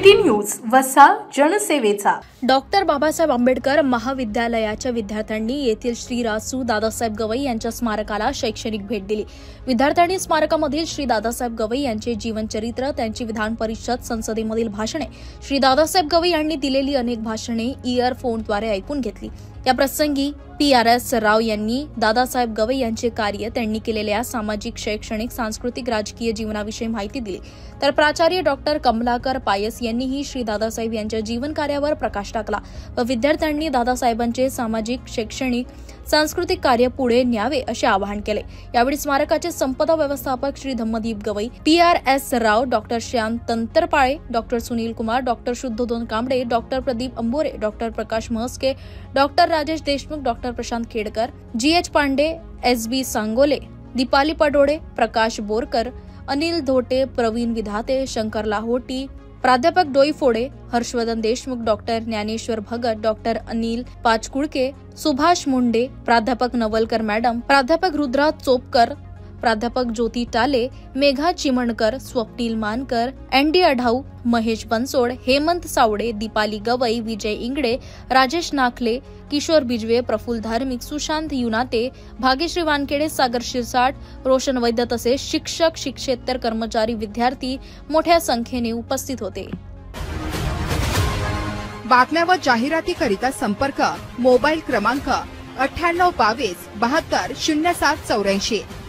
City news वसा जनसेवेचा। Doctor Babasaheb Ambedkar महाविद्यालयाच्या विद्यार्थ्यांनी येथील श्री रासू दादासाहेब गवई यांच्या स्मारकाला शैक्षणिक भेट दिली। विद्यार्थ्यांनी स्मारकामधील श्री दादासाहेब गवई यांचे जीवनचरित्र, त्यांची विधान परिषद, संसदेमधील भाषणे, श्री दादासाहेब गवई यांनी दिलेली अनेक भाषणे इयरफोनद्वारे ऐकून घेतली। या प्रसंगी PRS राव यांनी दादासाहेब गवई यांचे कार्य, त्यांनी केलेल्या सामाजिक, शैक्षणिक, सांस्कृतिक, राजकीय जीवनाविषयी माहिती दिली। तर प्राचार्य डॉक्टर कमलाकर पायस यांनीही श्री दादासाहेब यांच्या जीवन कार्यावर प्रकाश टाकला व विद्यार्थ्यांनी दादासाहेबांचे सामाजिक, शैक्षणिक, सांस्कृतिक कार्य पुढे न्यावे असे आवाहन केले। यावेळी स्मारकाचे संपदा व्यवस्थापक Shri Dhammadeep Gawai, PRS Rao, doctor Shyam Tantrapale, doctor Sunil Kumar, doctor Shuddhodan Kamble, doctor Pradeep Ambore, doctor Prakash Mhaske, doctor Rajesh Deshmukh, doctor Prashant Khedkar, GH Pandey, SB Sangole, Deepali Padole, Prakash Borkar, Anil Dhote, Praveen Vidhate, Shankar Lahoti, प्राध्यापक डोईफोडे, हर्षवर्धन देशमुख, डॉक्टर ज्ञानेश्वर भगत, डॉक्टर अनिल पाचकुळके, सुभाष मुंडे, प्राध्यापक नवलकर मॅडम, प्राध्यापक रुद्रा चोपकर, प्राध्यापक ज्योती टाले, मेघा चिमणकर, स्वप्नील मानकर, ND अढाऊ, महेश बनसोड, हेमंत सावडे, दीपाली गवई, विजय इंगडे, राजेश नाखले, किशोर बिजवे, प्रफुल्ल धार्मिक, सुशांत युनाते, भाग्यश्री वानखेडे, सागर शिरसाट, रोशन वैद्य तसेच शिक्षक, शिक्षेतर कर्मचारी, विद्यार्थी मोठ्या संख्येने उपस्थित होते। बातम्या व जाहिरातीकरिता संपर्क मोबाईल क्रमांक 9822 72 0784।